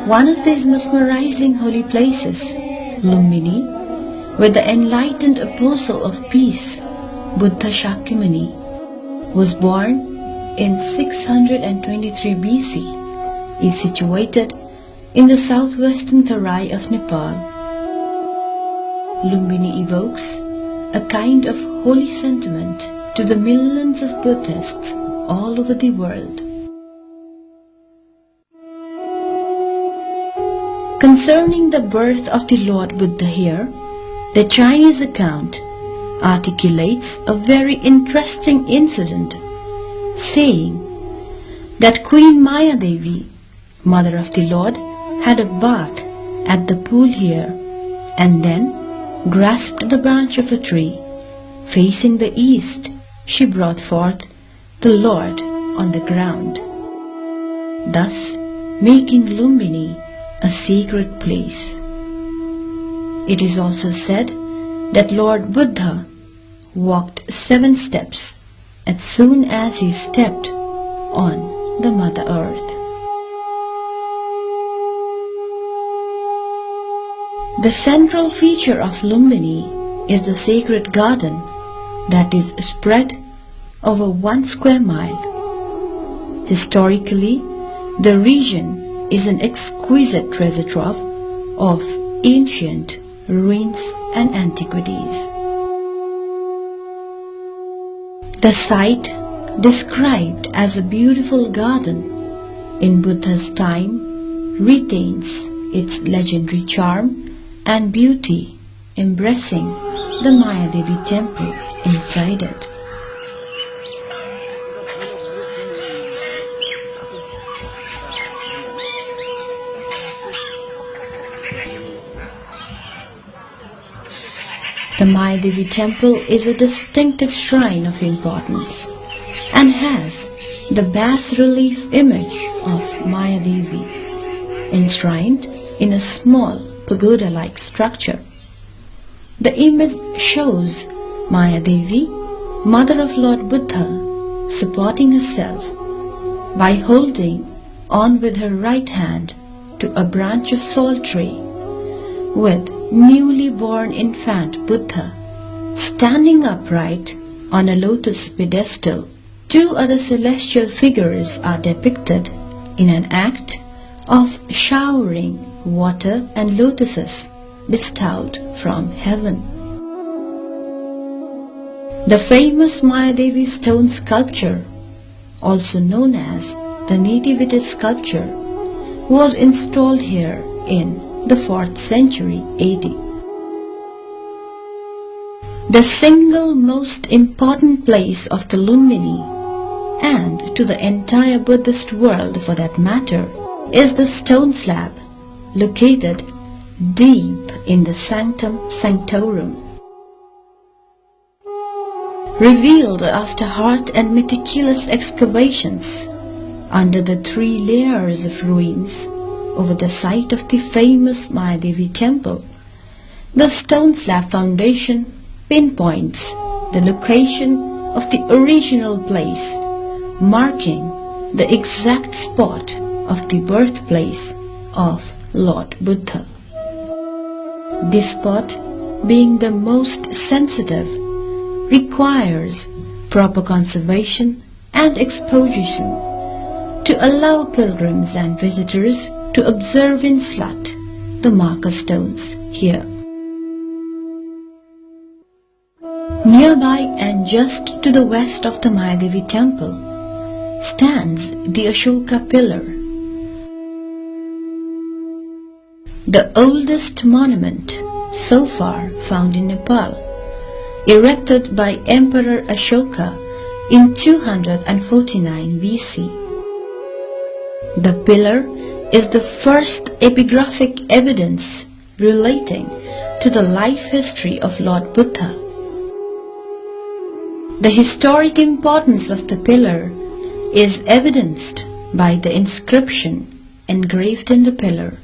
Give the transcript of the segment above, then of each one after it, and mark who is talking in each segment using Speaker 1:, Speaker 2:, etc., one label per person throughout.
Speaker 1: One of these mesmerizing holy places, Lumbini, where the enlightened apostle of peace, Buddha Shakyamuni, was born in 623 BC, is situated in the southwestern Terai of Nepal. Lumbini evokes a kind of holy sentiment to the millions of Buddhists all over the world. Concerning the birth of the Lord Buddha here, the Chinese account articulates a very interesting incident, saying that Queen Maya Devi, mother of the Lord, had a bath at the pool here and then grasped the branch of a tree. Facing the east, she brought forth the Lord on the ground, thus making Lumbini a sacred place. It is also said that Lord Buddha walked 7 steps as soon as he stepped on the Mother Earth. The central feature of Lumbini is the sacred garden that is spread over 1 square mile. Historically, the region is an exquisite treasure trove of ancient ruins and antiquities. The site, described as a beautiful garden in Buddha's time, retains its legendary charm and beauty, embracing the Maya Devi temple inside it. The Maya Devi temple is a distinctive shrine of importance and has the bas-relief image of Maya Devi enshrined in a small pagoda-like structure. The image shows Maya Devi, mother of Lord Buddha, supporting herself by holding on with her right hand to a branch of salt tree, with newly born infant Buddha standing upright on a lotus pedestal. 2 other celestial figures are depicted in an act of showering water and lotuses bestowed from heaven. The famous Maya Devi stone sculpture, also known as the Nativity sculpture, was installed here in the 4th century AD. The single most important place of the Lumbini, and to the entire Buddhist world for that matter, is the stone slab located deep in the Sanctum Sanctorum. Revealed after hard and meticulous excavations under the 3 layers of ruins over the site of the famous Maya Devi temple, the stone slab foundation pinpoints the location of the original place, marking the exact spot of the birthplace of Lord Buddha. This spot, being the most sensitive, requires proper conservation and exposition to allow pilgrims and visitors to observe in slut the marker stones here. Nearby and just to the west of the Maya Devi temple stands the Ashoka pillar, the oldest monument so far found in Nepal, erected by Emperor Ashoka in 249 BC. The pillar is the first epigraphic evidence relating to the life history of Lord Buddha. The historic importance of the pillar is evidenced by the inscription engraved in the pillar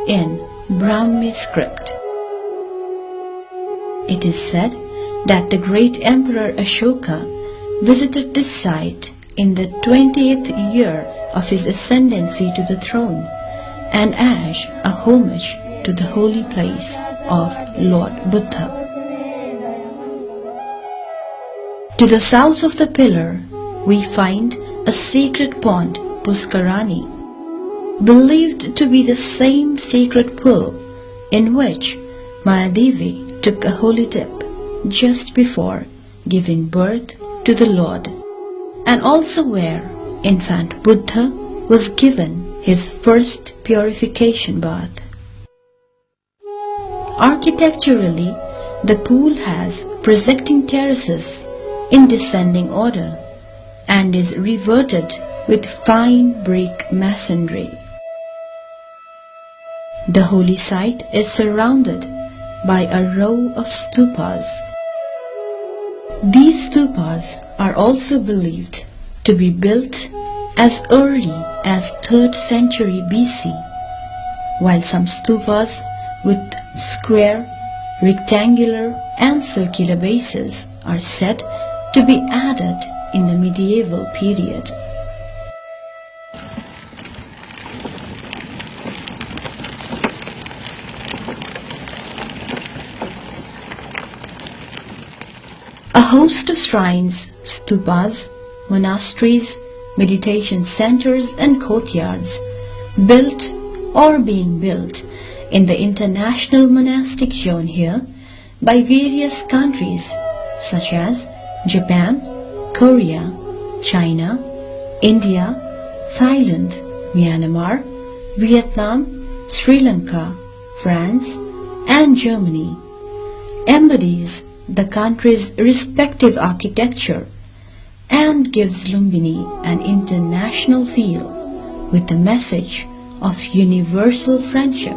Speaker 1: in Brahmi script. It is said that the great Emperor Ashoka visited this site in the 20th year of his ascendancy to the throne and as a homage to the holy place of Lord Buddha. To the south of the pillar, we find a sacred pond, Puskarani, believed to be the same sacred pool in which Mayadevi took a holy dip just before giving birth to the Lord, and also where infant Buddha was given his first purification bath. Architecturally, the pool has projecting terraces in descending order and is reverted with fine brick masonry. The holy site is surrounded by a row of stupas. These stupas are also believed to be built as early as 3rd century BC, while some stupas with square, rectangular and circular bases are said to be added in the medieval period. A host of shrines, stupas, monasteries, meditation centers and courtyards built or being built in the international monastic zone here by various countries such as Japan, Korea, China, India, Thailand, Myanmar, Vietnam, Sri Lanka, France and Germany embodies the country's respective architecture and gives Lumbini an international feel with the message of universal friendship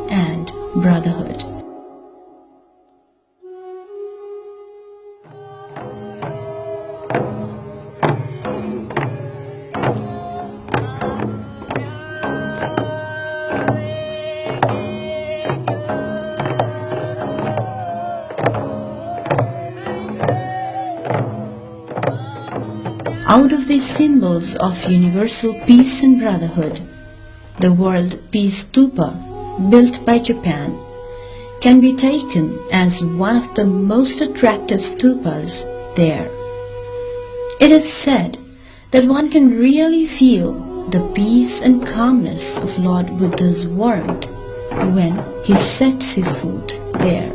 Speaker 1: and brotherhood. Out of these symbols of universal peace and brotherhood, the World Peace Stupa, built by Japan, can be taken as one of the most attractive stupas there. It is said that one can really feel the peace and calmness of Lord Buddha's warmth when he sets his foot there.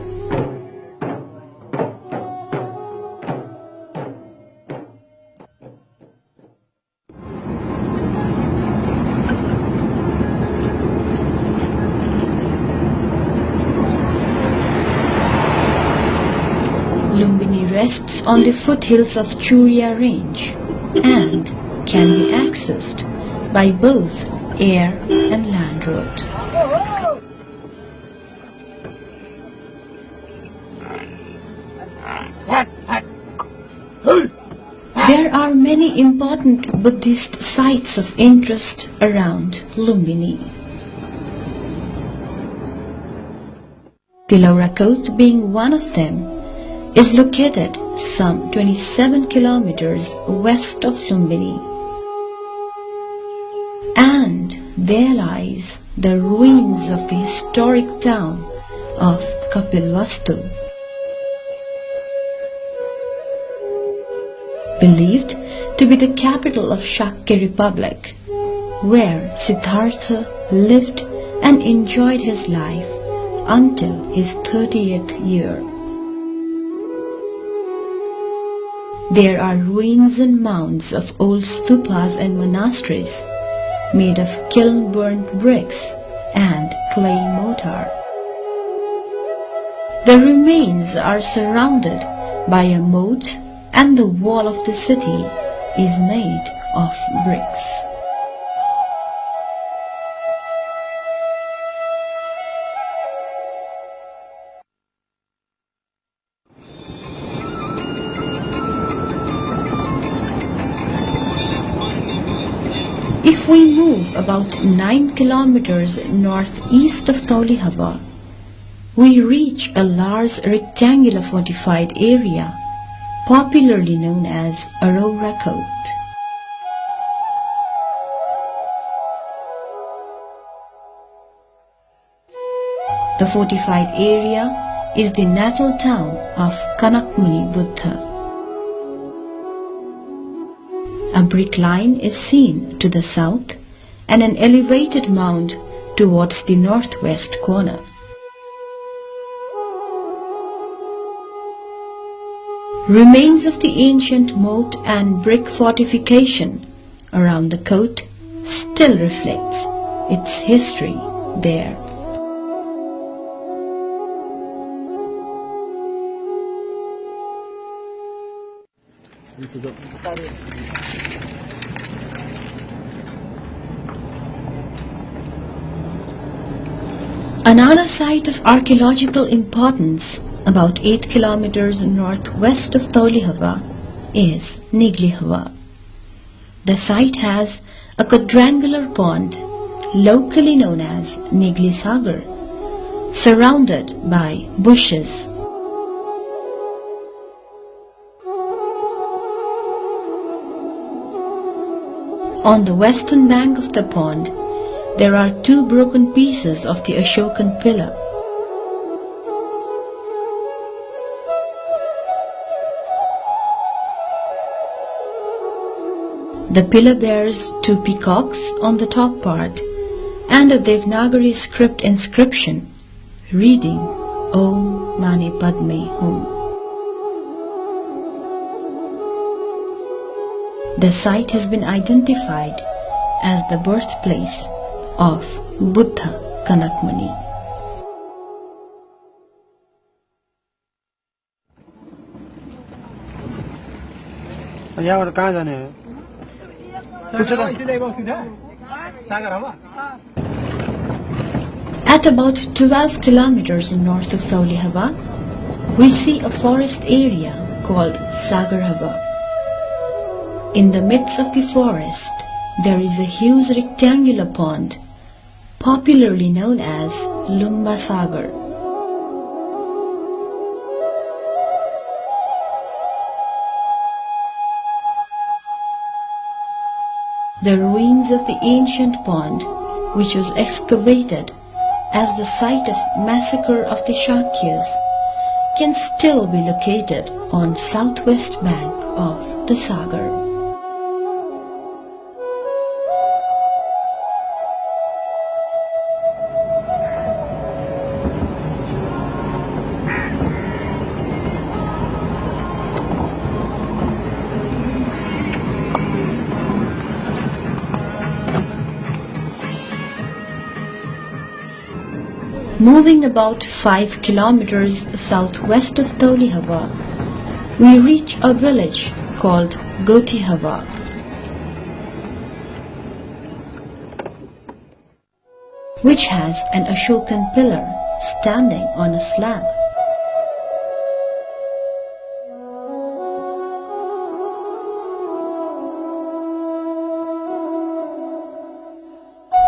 Speaker 1: Lumbini rests on the foothills of Churiya range and can be accessed by both air and land road. There are many important Buddhist sites of interest around Lumbini. Tilorakot being one of them is located some 27 kilometers west of Lumbini. And there lies the ruins of the historic town of Kapilvastu. Believed to be the capital of Shakya Republic, where Siddhartha lived and enjoyed his life until his 30th year. There are ruins and mounds of old stupas and monasteries made of kiln-burnt bricks and clay mortar. The remains are surrounded by a moat and the wall of the city is made of bricks. If we move about 9 kilometers northeast of Taulihava, we reach a large rectangular fortified area popularly known as Arorakot. The fortified area is the natal town of Kanakmuni Buddha. A brick line is seen to the south and an elevated mound towards the northwest corner. Remains of the ancient moat and brick fortification around the coat still reflects its history there. Another site of archaeological importance about 8 kilometers northwest of Tolihawa is Niglihawa. The site has a quadrangular pond locally known as Nigli Sagar, surrounded by bushes. On the western bank of the pond, there are 2 broken pieces of the Ashokan pillar. The pillar bears 2 peacocks on the top part and a Devanagari script inscription reading Om Mani Padme Hum. The site has been identified as the birthplace of Buddha Kanakmuni. At about 12 kilometers north of Tolihawa, we see a forest area called Sagarhawa. In the midst of the forest, there is a huge rectangular pond, popularly known as Lumba Sagar. The ruins of the ancient pond, which was excavated as the site of massacre of the Shakyas, can still be located on southwest bank of the Sagar. Moving about 5 kilometers southwest of Tolihawa, we reach a village called Gotihawa. Which has an Ashokan pillar standing on a slab.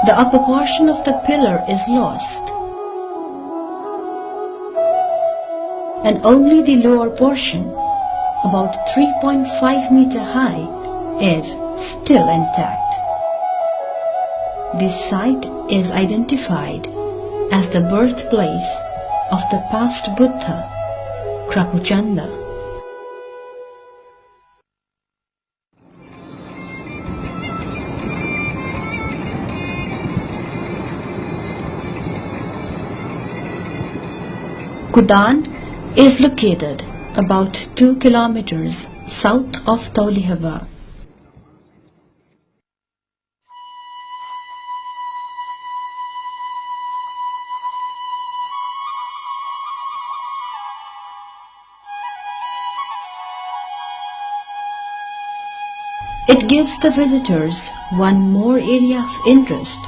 Speaker 1: The upper portion of the pillar is lost, and only the lower portion, about 3.5 meter high, is still intact. This site is identified as the birthplace of the past Buddha, Krakuchanda. Kudan is located about 2 kilometers south of Tolihawa. It gives the visitors one more area of interest,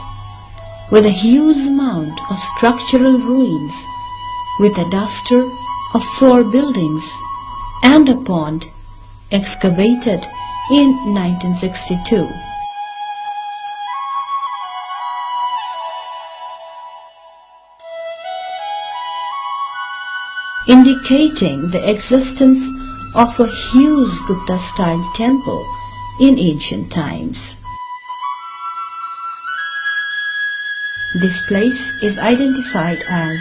Speaker 1: with a huge amount of structural ruins, with a duster of 4 buildings and a pond excavated in 1962. Indicating the existence of a huge Gupta-style temple in ancient times. This place is identified as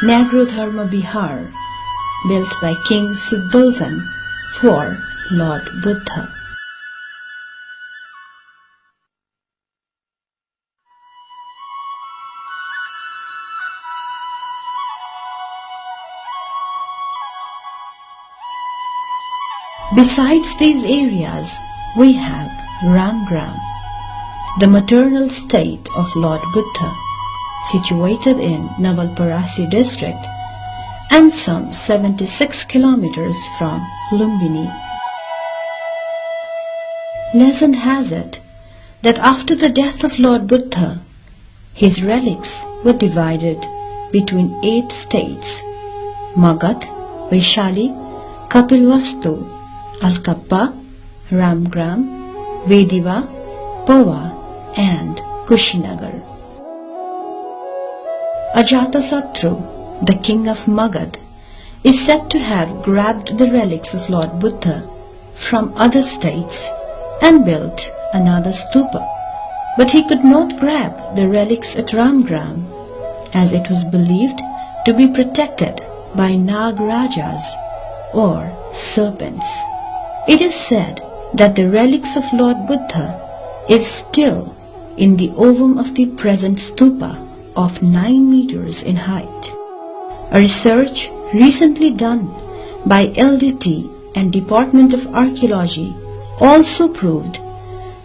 Speaker 1: Nagrodharma Bihar, built by King Suddhodhan for Lord Buddha. Besides these areas, we have Ramgram, the maternal state of Lord Buddha, situated in Navalparasi district and some 76 kilometers from Lumbini. Legend has it that after the death of Lord Buddha, his relics were divided between 8 states: Magadh, Vaishali, Kapilvastu, Alkappa, Ramgram, Vediva, Pawa and Kushinagar. Ajatasattu, the king of Magadh, is said to have grabbed the relics of Lord Buddha from other states and built another stupa. But he could not grab the relics at Ramgram, as it was believed to be protected by Nagrajas or serpents. It is said that the relics of Lord Buddha is still in the ovum of the present stupa of 9 meters in height. A research recently done by LDT and Department of Archaeology also proved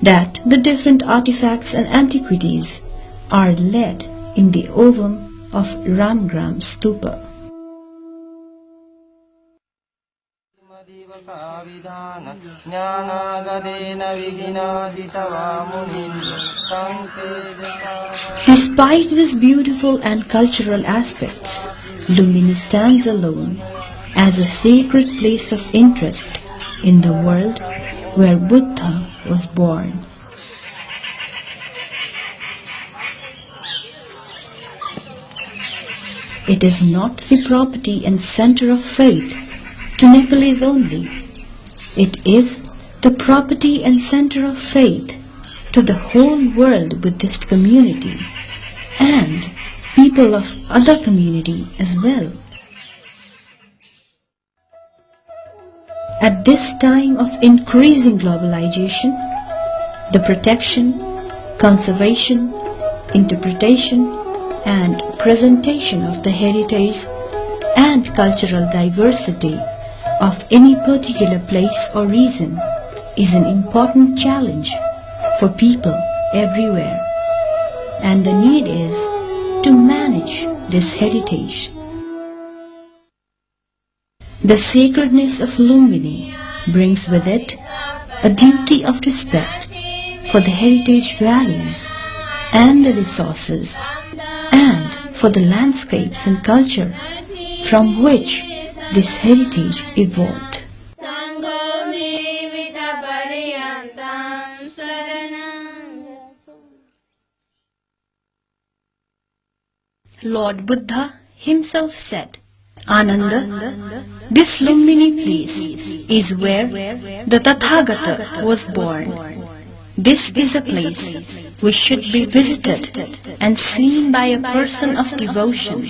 Speaker 1: that the different artifacts and antiquities are laid in the ovum of Ramgram stupa. Despite these beautiful and cultural aspects, Lumbini stands alone as a sacred place of interest in the world where Buddha was born. It is not the property and center of faith to Nepalese only. It is the property and center of faith to the whole world Buddhist community and people of other community as well. At this time of increasing globalization, the protection, conservation, interpretation and presentation of the heritage and cultural diversity of any particular place or region is an important challenge for people everywhere, and the need is to manage this heritage. The sacredness of Lumbini brings with it a duty of respect for the heritage values and the resources and for the landscapes and culture from which this heritage evolved. Lord Buddha himself said, Ananda, this Lumbini place is where the Tathagata was born. This is a place which should be visited and seen by a person of devotion,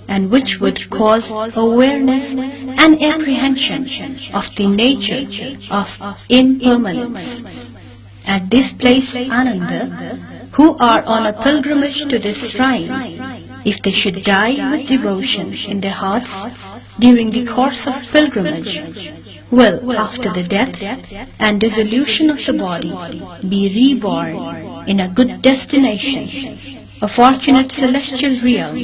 Speaker 1: and which would cause awareness and apprehension of the nature of impermanence. At this place, Ananda, who are on a pilgrimage to this shrine, if they should die with devotion in their hearts during the course of pilgrimage, will, after the death and dissolution of the body, be reborn in a good destination, a fortunate celestial realm,